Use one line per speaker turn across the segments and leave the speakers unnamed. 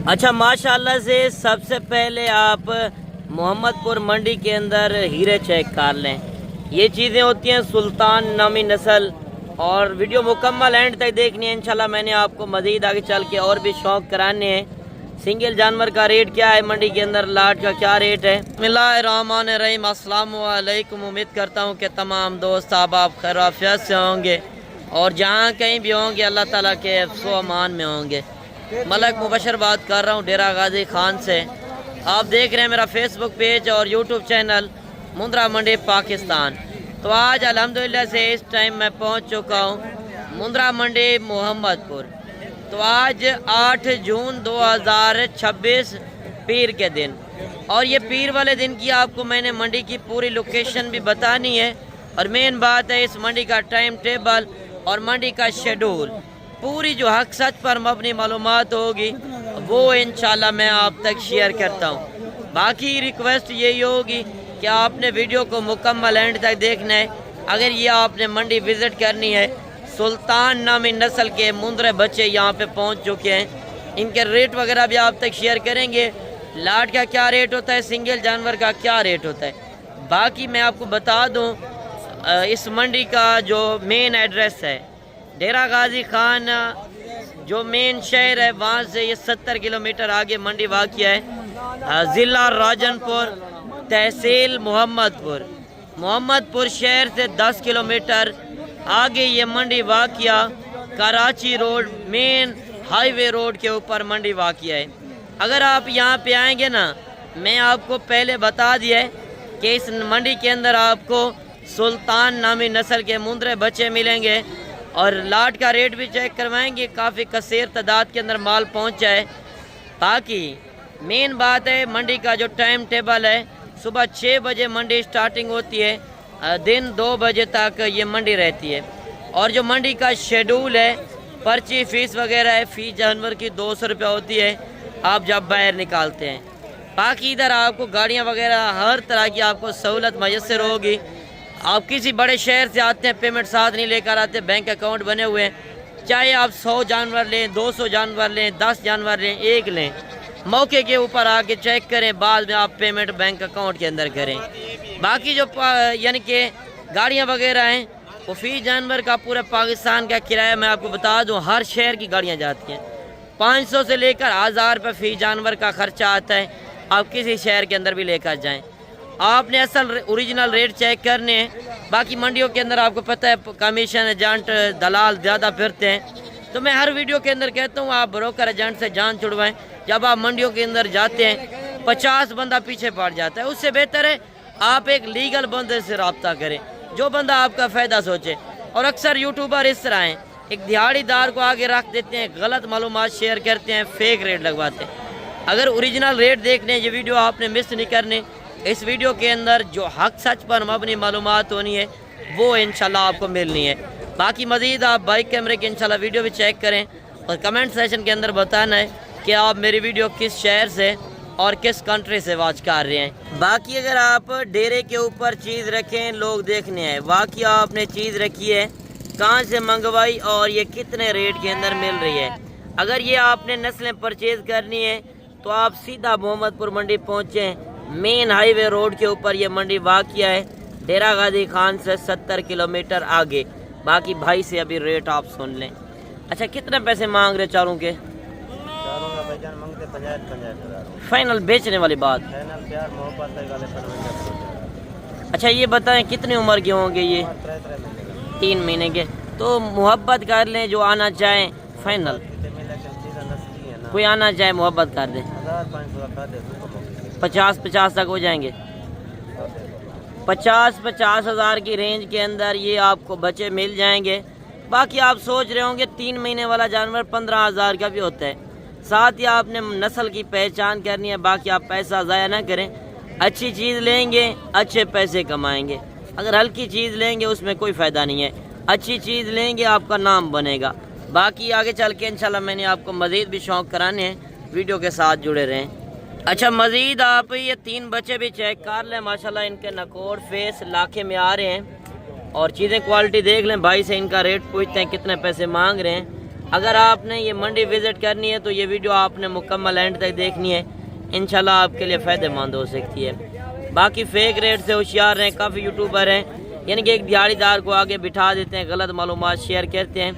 अच्छा, माशाल्लाह से सबसे पहले आप मोहम्मदपुर मंडी के अंदर हीरे चेक कर लें। ये चीज़ें होती हैं सुल्तान नामी नस्ल, और वीडियो मुकम्मल एंड तक देखनी है इंशाल्लाह। मैंने आपको मज़ीद आगे चल के और भी शौक़ कराने हैं। सिंगल जानवर का रेट क्या है मंडी के अंदर, लाट का क्या रेट है। बिस्मिल्लाहिर्रहमानिर्रहीम, अस्सलामु अलैकुम। उम्मीद करता हूँ कि तमाम दोस्त आप खैर आफियत से होंगे और जहाँ कहीं भी होंगे अल्लाह ताला के हिफ्ज़ अमान में होंगे। मलक मुबशर बात कर रहा हूँ डेरा गाजी खान से। आप देख रहे हैं मेरा फेसबुक पेज और यूट्यूब चैनल मुंद्रा मंडी पाकिस्तान। तो आज अल्हम्दुलिल्लाह से इस टाइम मैं पहुँच चुका हूँ मुंद्रा मंडी मोहम्मदपुर। तो आज 8 जून 2026 पीर के दिन, और ये पीर वाले दिन की आपको मैंने मंडी की पूरी लोकेशन भी बतानी है। और मेन बात है इस मंडी का टाइम टेबल और मंडी का शेड्यूल, पूरी जो हक सच पर मबनी मालूमात होगी वो इंशाल्लाह मैं आप तक शेयर करता हूँ। बाकी रिक्वेस्ट यही होगी कि आपने वीडियो को मुकम्मल एंड तक देखना है। अगर ये आपने मंडी विज़िट करनी है, सुल्तान नामी नस्ल के मुंद्रे बच्चे यहाँ पे पहुँच चुके हैं। इनके रेट वगैरह भी आप तक शेयर करेंगे। लाट का क्या रेट होता है, सिंगल जानवर का क्या रेट होता है। बाकी मैं आपको बता दूँ इस मंडी का जो मेन एड्रेस है डेरा गाजी खान, जो मेन शहर है वहाँ से ये 70 किलोमीटर आगे मंडी वाक़िया है। ज़िला राजनपुर, तहसील मोहम्मदपुर। मोहम्मदपुर शहर से 10 किलोमीटर आगे ये मंडी वाक़िया Karachi road main highway road के ऊपर मंडी वाक़िया है। अगर आप यहाँ पे आएंगे ना, मैं आपको पहले बता दिया है कि इस मंडी के अंदर आपको सुल्तान नामी नस्ल के मुंद्रे बच्चे मिलेंगे और लाट का रेट भी चेक करवाएंगे। काफ़ी कसीर तादाद के अंदर माल पहुंचा है। बाकी मेन बात है मंडी का जो टाइम टेबल है, सुबह 6 बजे मंडी स्टार्टिंग होती है, दिन 2 बजे तक ये मंडी रहती है। और जो मंडी का शेड्यूल है, पर्ची फ़ीस वगैरह है, फ़ीस जानवर की 200 रुपये होती है आप जब बाहर निकालते हैं। बाकी इधर आपको गाड़ियाँ वगैरह हर तरह की आपको सहूलत मैसर होगी। आप किसी बड़े शहर से आते हैं, पेमेंट साथ नहीं लेकर आते, बैंक अकाउंट बने हुए हैं। चाहे आप 100 जानवर लें, 200 जानवर लें, 10 जानवर लें, 1 लें, मौके के ऊपर आके चेक करें, बाद में आप पेमेंट बैंक अकाउंट के अंदर करें। बाकी जो यानी कि गाड़ियाँ वगैरह हैं, वो फ़ी जानवर का पूरे पाकिस्तान का किराया मैं आपको बता दूँ, हर शहर की गाड़ियाँ जाती हैं। 500 से लेकर 1000 रुपये फ़ी जानवर का ख़र्चा आता है। आप किसी शहर के अंदर भी लेकर जाएँ, आपने असल ओरिजिनल रेट चेक करने हैं। बाकी मंडियों के अंदर आपको पता है कमीशन एजेंट दलाल ज़्यादा फिरते हैं। तो मैं हर वीडियो के अंदर कहता हूँ आप ब्रोकर एजेंट से जान छुड़वाएं। जब आप मंडियों के अंदर जाते हैं 50 बंदा पीछे पड़ जाता है, उससे बेहतर है आप एक लीगल बंदे से रब्ता करें, जो बंदा आपका फ़ायदा सोचे। और अक्सर यूट्यूबर इस तरह हैं, एक दिहाड़ीदार को आगे रख देते हैं, गलत मालूमात शेयर करते हैं, फेक रेट लगवाते हैं। अगर ओरिजिनल रेट देखने, ये वीडियो आपने मिस नहीं करने। इस वीडियो के अंदर जो हक सच पर मबनी मालूमात होनी है वो इंशाल्लाह आपको मिलनी है। बाकी मज़ीद आप बाइक कैमरे की इंशाल्लाह वीडियो भी चेक करें और कमेंट सेशन के अंदर बताना है कि आप मेरी वीडियो किस शहर से और किस कंट्री से वॉच कर रहे हैं। बाकी अगर आप डेरे के ऊपर चीज़ रखें, लोग देखने हैं वाकई आपने चीज़ रखी है, कहाँ से मंगवाई और ये कितने रेट के अंदर मिल रही है। अगर ये आपने नस्लें परचेज़ करनी है तो आप सीधा मोहम्मदपुर मंडी पहुँचें। मेन हाईवे रोड के ऊपर ये मंडी वाक़िया है, डेरा गाजी खान से 70 किलोमीटर आगे। बाकी भाई से अभी रेट आप सुन लें। अच्छा, कितने पैसे मांग रहे चारों के? फाइनल बेचने वाली बात। अच्छा, ये बताएं कितनी उम्र के होंगे ये? 3 महीने के। तो मोहब्बत कर लें, जो आना चाहें फाइनल, कोई आना चाहे मोहब्बत कर दें। 50 तक हो जाएंगे। 50 हज़ार की रेंज के अंदर ये आपको बच्चे मिल जाएंगे। बाकी आप सोच रहे होंगे 3 महीने वाला जानवर 15 हज़ार का भी होता है। साथ ही आपने नस्ल की पहचान करनी है। बाकी आप पैसा ज़ाया ना करें, अच्छी चीज़ लेंगे अच्छे पैसे कमाएंगे। अगर हल्की चीज़ लेंगे उसमें कोई फ़ायदा नहीं है, अच्छी चीज़ लेंगे आपका नाम बनेगा। बाकी आगे चल के इंशाल्लाह मैंने आपको मज़ीद भी शौक़ कराने हैं, वीडियो के साथ जुड़े रहें। अच्छा, मज़ीद आप ये 3 बच्चे भी चेक कर लें, माशाल्लाह इनके नकोर फेस लाखे में आ रहे हैं और चीज़ें क्वालिटी देख लें। भाई से इनका रेट पूछते हैं कितने पैसे मांग रहे हैं। अगर आपने ये मंडी विज़िट करनी है तो ये वीडियो आपने मुकम्मल एंड तक देखनी है, इंशाल्लाह आपके लिए फ़ायदेमंद हो सकती है। बाकी फ़ेक रेट से होशियार हैं, काफ़ी यूट्यूबर हैं, यानी कि एक दिहाड़ीदार को आगे बिठा देते हैं, गलत मालूमात शेयर करते हैं।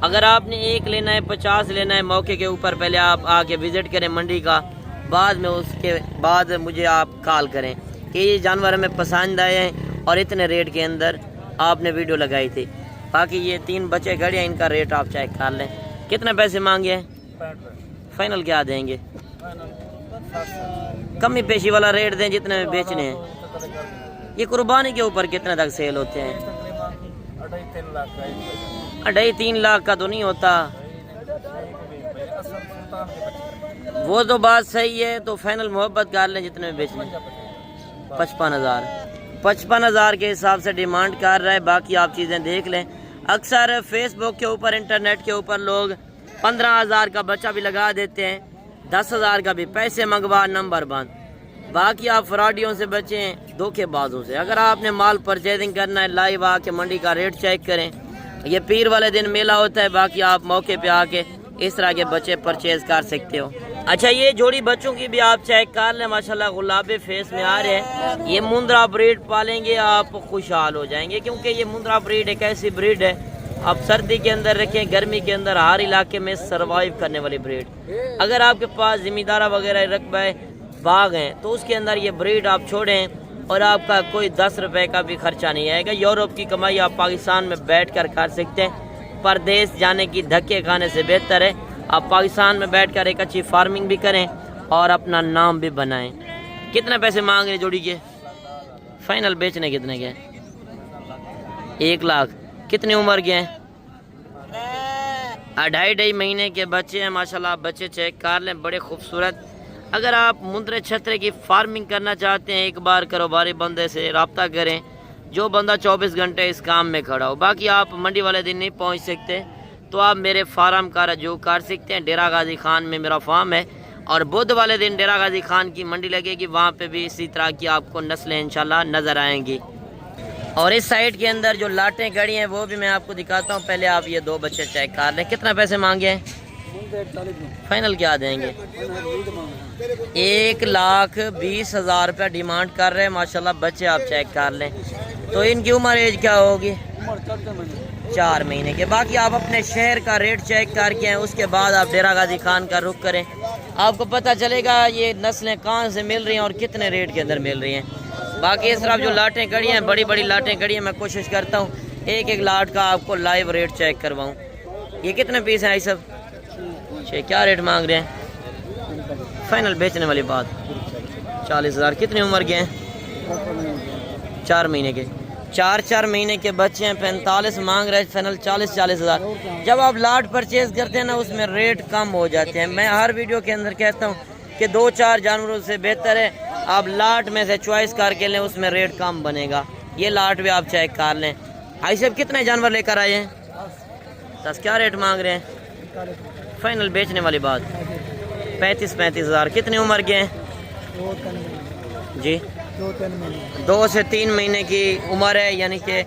अगर आपने एक लेना है, 50 लेना है, मौके के ऊपर पहले आप आके विज़िट करें मंडी का, बाद में उसके बाद मुझे आप कॉल करें कि ये जानवर हमें पसंद आए हैं और इतने रेट के अंदर आपने वीडियो लगाई थी। बाकी ये 3 बच्चे खड़े हैं, इनका रेट आप चेक कर लें। कितने पैसे मांगे हैं? फाइनल क्या देंगे? कमी पेशी वाला रेट दें जितने में बेचने हैं। ये कुर्बानी के ऊपर कितने तक सेल होते हैं? 2.5-3 लाख का तो नहीं होता। वो तो बात सही है, तो फाइनल मोहब्बत कर लें जितने में बेचने। 55,000 के हिसाब से डिमांड कर रहा है। बाकी आप चीज़ें देख लें। अक्सर फेसबुक के ऊपर, इंटरनेट के ऊपर लोग 15,000 का बच्चा भी लगा देते हैं, 10,000 का भी, पैसे मंगवा नंबर बंद। बाकी आप फ्रॉडियों से बचें, धोखेबाजों से। अगर आपने माल परचेजिंग करना है, लाइव आके मंडी का रेट चेक करें। ये पीर वाले दिन मेला होता है, बाकी आप मौके पे आके इस तरह के बच्चे परचेज कर सकते हो। अच्छा, ये जोड़ी बच्चों की भी आप चेक कर लें, माशाल्लाह गुलाबे फेस में आ रहे हैं। ये मुंद्रा ब्रीड पालेंगे आप खुशहाल हो जाएंगे, क्योंकि ये मुंद्रा ब्रीड एक ऐसी ब्रीड है आप सर्दी के अंदर रखें, गर्मी के अंदर हर इलाके में सरवाइव करने वाली ब्रीड। अगर आपके पास ज़मींदारा वगैरह रकबा बाग हैं तो उसके अंदर ये ब्रीड आप छोड़ें और आपका कोई 10 रुपए का भी खर्चा नहीं आएगा। यूरोप की कमाई आप पाकिस्तान में बैठ कर सकते हैं। परदेश जाने की धक्के खाने से बेहतर है आप पाकिस्तान में बैठकर एक अच्छी फार्मिंग भी करें और अपना नाम भी बनाएं। कितने पैसे मांग रहे जोड़ी के? फाइनल बेचने कितने के? 1 लाख। कितनी उम्र के हैं? 2.5 महीने के बच्चे हैं माशाल्लाह। बच्चे चेक कर लें, बड़े खूबसूरत। अगर आप मुंद्रे छतरे की फार्मिंग करना चाहते हैं, एक बार कारोबारी बंदे से रब्ता करें, जो बंदा 24 घंटे इस काम में खड़ा हो। बाकी आप मंडी वाले दिन नहीं पहुँच सकते तो आप मेरे फार्म का रजू कर सकते हैं। डेरा गाजी खान में मेरा फार्म है और बुध वाले दिन डेरा गाजी खान की मंडी लगेगी, वहाँ पे भी इसी तरह की आपको नस्लें इंशाल्लाह नज़र आएंगी। और इस साइड के अंदर जो लाटें खड़ी हैं वो भी मैं आपको दिखाता हूँ। पहले आप ये 2 बच्चे चेक कर लें। कितना पैसे मांगे हैं? फाइनल क्या देंगे? 1,20,000 रुपया डिमांड कर रहे हैं माशाल्लाह। बच्चे आप चेक कर लें। तो इनकी उम्र एज क्या होगी? 4 महीने के। बाकी आप अपने शहर का रेट चेक करके हैं, उसके बाद आप डेरा गाजी खान का रुख करें, आपको पता चलेगा ये नस्लें कहाँ से मिल रही हैं और कितने रेट के अंदर मिल रही हैं। बाकी इस तरफ जो लाटें खड़ी हैं, बड़ी बड़ी लाटें खड़ी हैं, मैं कोशिश करता हूँ एक लाट का आपको लाइव रेट चेक करवाऊँ। ये कितने पीस हैं? ये सब 6। क्या रेट मांग रहे हैं? फाइनल बेचने वाली बात 40,000। कितनी उम्र के हैं? 4 महीने के। 4 महीने के बच्चे हैं। 45 मांग रहे हैं, फाइनल 40,000। जब आप लाट परचेज करते हैं ना, उसमें रेट कम हो जाते हैं। मैं हर वीडियो के अंदर कहता हूँ कि 2-4 जानवरों से बेहतर है आप लाट में से चॉइस करके लें, उसमें रेट कम बनेगा। ये लाट भी आप चेक कर लें। भाई साहब कितने जानवर लेकर आए हैं? 10। क्या रेट मांग रहे हैं? फाइनल बेचने वाली बात 35,000। कितनी उम्र के हैं जी? 2 से 3 महीने की उम्र है, यानी कि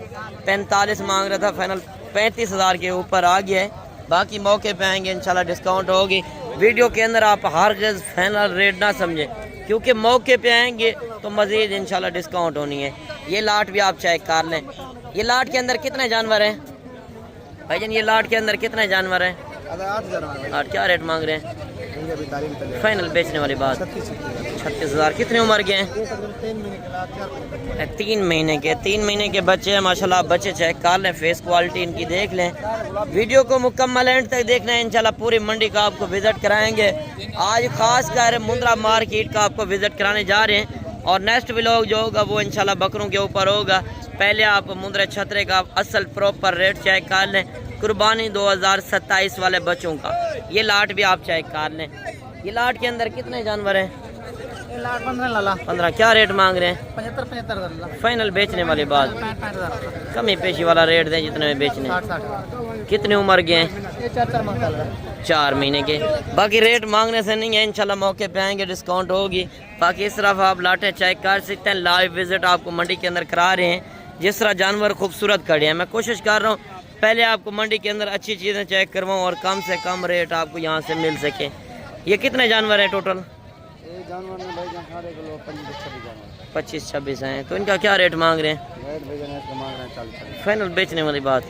45 मांग रहा था, फाइनल 35,000 के ऊपर आ गया है। बाकी मौके पे आएंगे इंशाल्लाह डिस्काउंट होगी। वीडियो के अंदर आप हर गज फाइनल रेट ना समझें, क्योंकि मौके पे आएंगे तो मज़ीद इंशाल्लाह डिस्काउंट होनी है। ये लाट भी आप चेक कर लें। ये लाट के अंदर कितने जानवर हैं भाईजान? ये लाट के अंदर कितने जानवर हैं? 8। क्या रेट मांग रहे हैं? फाइनल बेचने वाली बात 36,000। कितनी उम्र के हैं? 3 महीने के। 3 महीने के बच्चे हैं माशाल्लाह। बच्चे चेक कर लें, फेस क्वालिटी इनकी देख लें। वीडियो को मुकम्मल एंड तक देखना है, इंशाल्लाह पूरी मंडी का आपको विजिट कराएंगे। आज खास कर मुंद्रा मार्केट का आपको विजिट कराने जा रहे हैं और नेक्स्ट व्लॉग जो होगा वो इंशाल्लाह बकरों के ऊपर होगा। पहले आप मुंद्रे छतरे का असल प्रॉपर रेट चेक कर लें, कुर्बानी 2027 वाले बच्चों का। ये लाट भी आप चेक कर लें। ये लाट के अंदर कितने जानवर हैं? 15। क्या रेट मांग रहे हैं? 75,000। फाइनल बेचने वाली बात कमी पेशी वाला रेट दें जितने में बेचने। 60। कितनी उम्र के हैं? 4 महीने के। बाकी रेट मांगने से नहीं है, इंशाल्लाह मौके पे आएंगे डिस्काउंट होगी। बाकी इस तरफ आप लाटें चेक कर सकते हैं। लाइव विजिट आपको मंडी के अंदर करा रहे हैं। जिस तरह जानवर खूबसूरत खड़े हैं, मैं कोशिश कर रहा हूँ पहले आपको मंडी के अंदर अच्छी चीज़ें चेक करवाऊँ और कम से कम रेट आपको यहाँ से मिल सके। ये कितने जानवर हैं टोटल?
जानवर में भाई
25-26 हैं। तो इनका क्या रेट मांग रहे हैं? फाइनल बेचने वाली बात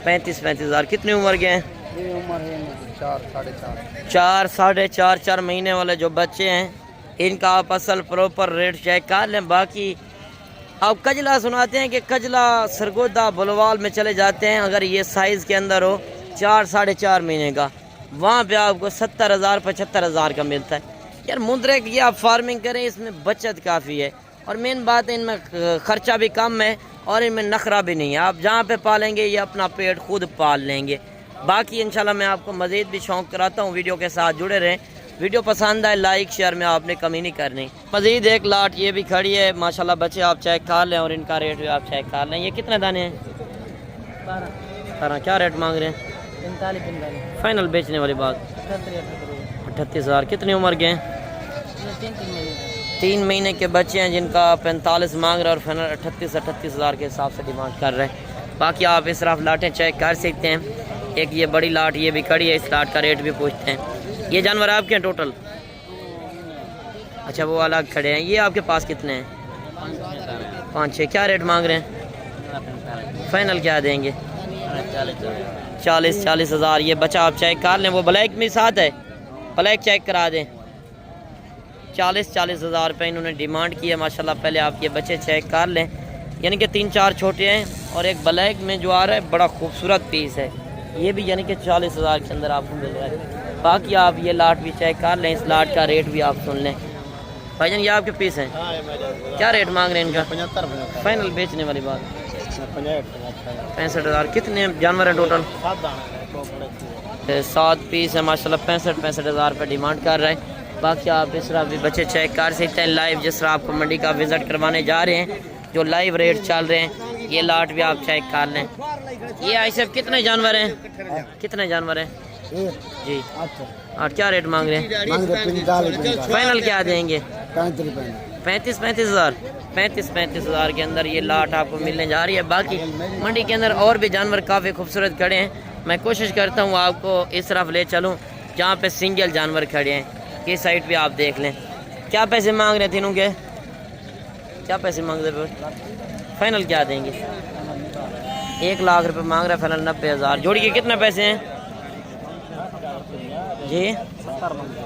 35-35 हज़ार। कितनी उम्र के हैं?
उम्र है
4-4.5 महीने वाले जो बच्चे हैं इनका आप असल प्रॉपर रेट चेक कर लें। बाकी आप कजला सुनाते हैं कि कजला सरगोदा बुलवाल में चले जाते हैं, अगर ये साइज़ के अंदर हो 4-4.5 महीने का, वहाँ पे आपको 70,000-75,000 का मिलता है। यार मुंद्रे की आप फार्मिंग करें, इसमें बचत काफ़ी है और मेन बात है इनमें ख़र्चा भी कम है और इनमें नखरा भी नहीं है। आप जहाँ पे पालेंगे ये अपना पेट खुद पाल लेंगे। बाकी इंशाल्लाह मैं आपको मज़ीद भी शौक़ कराता हूँ, वीडियो के साथ जुड़े रहें। वीडियो पसंद आए लाइक शेयर में आपने कमी नहीं करनी। मज़ीद एक लाट ये भी खड़ी है माशाल्लाह, बच्चे आप चेक कर लें और इनका रेट भी आप चेक कर लें। ये कितने दाने हैं? 12। क्या रेट मांग रहे हैं?
45।
फाइनल बेचने वाली बात 38,000। कितनी उम्र के हैं? 3 महीने के बच्चे हैं जिनका 45 मांग रहे हैं और फाइनल 38,000 के हिसाब से डिमांड कर रहे हैं। बाकी आप इस तरफ लाटें चेक कर सकते हैं। एक ये बड़ी लाट ये भी खड़ी है, इस लाट का रेट भी पूछते हैं। ये जानवर आपके हैं टोटल? अच्छा वो अलग खड़े हैं। ये आपके पास कितने हैं? 5-6। क्या रेट मांग रहे हैं? फाइनल क्या देंगे? 40 हज़ार। ये बच्चा आप चेक कर लें, वो ब्लैक में साथ है, ब्लैक चेक करा दें। 40 हज़ार रुपये इन्होंने डिमांड की है माशाल्लाह। पहले आप ये बच्चे चेक कर लें, यानी कि 3-4 छोटे हैं और एक ब्लैक में जो आ रहा है बड़ा खूबसूरत पीस है, ये भी यानी कि 40 हज़ार के अंदर आपको मिल रहा है। बाकी आप ये लाट भी चेक कर लें, इस लाट का रेट भी आप सुन लें। भाईजान ये आपके पीस हैं, क्या रेट मांग रहे हैं इनका?
75।
फाइनल बेचने वाली बात 65 हज़ार। कितने जानवर हैं टोटल? 7 पीस है माशाल्लाह। 65 हज़ार रुपये डिमांड कर रहा है। बाकी आप इस तरह भी बच्चे चेक कर सकते हैं लाइव, जिस तरह आपको मंडी का विज़िट करवाने जा रहे हैं, जो लाइव रेट चल रहे हैं ये लाट भी आप चेक कर लें। ये ऐसे कितने जानवर हैं? कितने जानवर हैं जी? और क्या रेट मांग रहे हैं? फाइनल क्या देंगे? 35 हज़ार। 35 हज़ार के अंदर ये लाट आपको मिलने जा रही है। बाकी मंडी के अंदर और भी जानवर काफ़ी खूबसूरत खड़े हैं। मैं कोशिश करता हूँ आपको इस तरफ ले चलूँ जहाँ पे सिंगल जानवर खड़े हैं। ये साइड भी आप देख लें। क्या पैसे मांग रहे हैं तीनों के? क्या पैसे मांग रहे हैं? फाइनल क्या देंगे? 1 लाख रुपए मांग रहे हैं, फाइनल 90 हज़ार। जोड़ी के कितने पैसे हैं जी?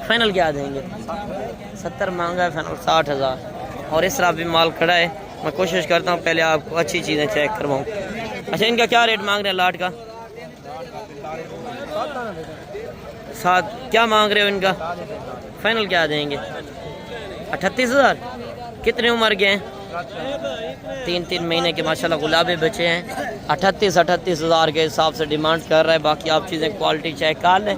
फाइनल क्या देंगे? 70 मांगा है, फाइनल 60 हज़ार। और इस तरह भी माल खड़ा है। मैं कोशिश करता हूँ पहले आपको अच्छी चीज़ें चेक करवाऊँ। अच्छा इनका क्या रेट मांग रहे हैं लाट का? 7। क्या मांग रहे हो इनका? फाइनल क्या देंगे? 38 हज़ार। कितने उम्र के हैं? 3 महीने के माशाल्लाह गुलाबी बच्चे हैं। 38 हज़ार के हिसाब से डिमांड कर रहा है। बाकी आप चीज़ें क्वालिटी चेक कर लें,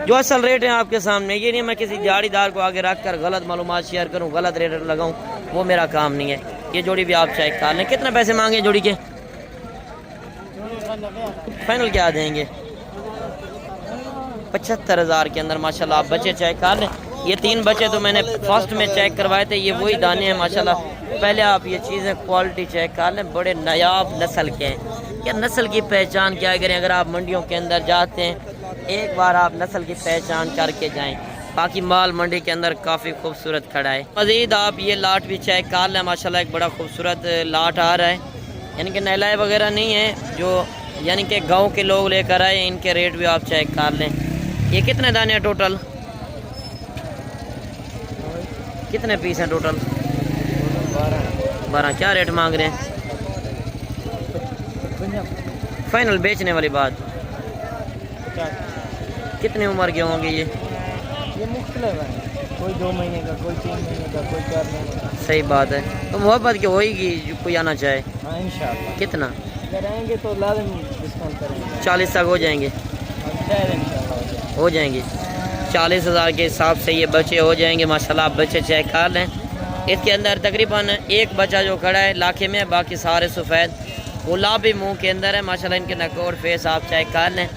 जो असल रेट है आपके सामने। ये नहीं मैं किसी दिहाड़ीदार को आगे रख कर गलत मालूमात शेयर करूँ, गलत रेट लगाऊँ, वो मेरा काम नहीं है। ये जोड़ी भी आप चेक कर लें। कितने पैसे मांगे जोड़ी के? फाइनल क्या देंगे? 75 हज़ार के अंदर माशाल्लाह आप बच्चे चेक कर लें। ये 3 बच्चे तो मैंने फर्स्ट में चेक करवाए थे, ये वही दाने हैं माशाल्लाह। पहले आप ये चीज़ें क्वालिटी चेक कर लें, बड़े नायाब नस्ल के हैं। क्या नस्ल की पहचान क्या करें, अगर आप मंडियों के अंदर जाते हैं एक बार आप नस्ल की पहचान करके जाएं। बाकी माल मंडी के अंदर काफ़ी खूबसूरत खड़ा है। मज़ीद आप ये लाट भी चेक कर लें माशाल्लाह, एक बड़ा खूबसूरत लाट आ रहा है, यानी कि नहलाए वगैरह नहीं है, जो यानी कि गाँव के लोग लेकर आए। इनके रेट भी आप चेक कर लें। ये कितने दाने हैं टोटल? कितने पीस हैं टोटल? 12। क्या रेट मांग रहे हैं? फाइनल बेचने वाली बात कितनी उम्र के होंगे ये?
मुख्तलिफ है, कोई 2 महीने का, कोई 3 महीने का, कोई 4 महीने का।
सही बात है। तो मोहब्बत की होएगी जो कोई आना चाहे?
हाँ इंशाल्लाह।
कितना
कराएंगे तो लाजम डिस्काउंट करेंगे।
40 तक हो जाएंगे? हो जाएंगे। 40 हज़ार के हिसाब से ये बच्चे हो जाएंगे माशाल्लाह। आप बच्चे चेक कर लें। इसके अंदर तकरीबन एक बच्चा जो खड़ा है लाखे में, बाकी सारे सफ़ेद गुलाबी मुंह के अंदर है माशाल्लाह। इनके नकोर फेस आप चेक कर लें।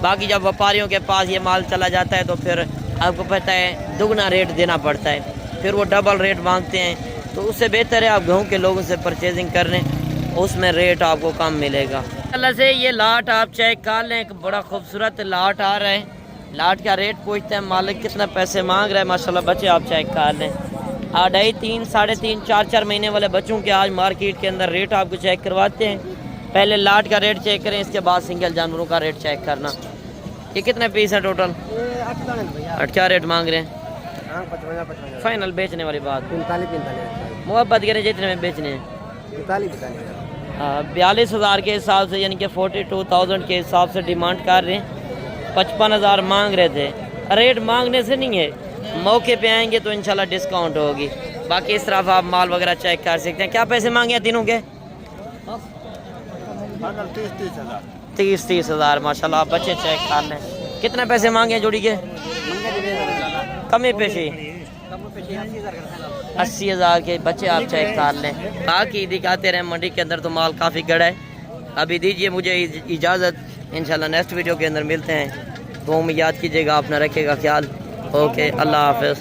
बाकी जब व्यापारियों के पास ये माल चला जाता है तो फिर आपको पता है दुगना रेट देना पड़ता है, फिर वो डबल रेट मांगते हैं। तो उससे बेहतर है आप गाँव के लोगों से परचेजिंग कर लें, उसमें रेट आपको कम मिलेगा। अल्लाह से ये लाट आप चेक कर लें, एक बड़ा खूबसूरत लाट आ रहा है। लाट का रेट पूछते हैं मालिक कितना पैसे मांग रहा है। माशाल्लाह बच्चे आप चेक कर लें, 2.5, 3, 3.5, 4 महीने वाले बच्चों के आज मार्केट के अंदर रेट आपको चेक करवाते हैं। पहले लाट का रेट चेक करें, इसके बाद सिंगल जानवरों का रेट चेक करना। ये कितने पीस है टोटल? 8 क्या रेट मांग रहे हैं?
55
फाइनल बेचने वाली बात
45
मोहब्बत करें जितने में बेचने हैं। 42,000 के हिसाब से, यानी कि 42,000 के हिसाब से डिमांड कर रहे हैं। 55,000 मांग रहे थे। रेट मांगने से नहीं है, मौके पे आएंगे तो इंशाल्लाह डिस्काउंट होगी। बाकी इस तरफ आप माल वगैरह चेक कर सकते हैं। क्या पैसे मांगे हैं तीनों के? 30,000 माशाल्लाह। आप बच्चे चेक कर लें, कितने पैसे मांगे हैं जोड़ी के? कमी पेशी 80,000 के बच्चे आप चेक कर लें। बाकी दिखाते रहे मंडी के अंदर तो माल काफ़ी गड़ा है। अभी दीजिए मुझे इजाज़त, इंशाल्लाह नेक्स्ट वीडियो के अंदर मिलते हैं। तो में याद कीजिएगा, अपना रखिएगा ख्याल। ओके, अल्लाह हाफ़िज़।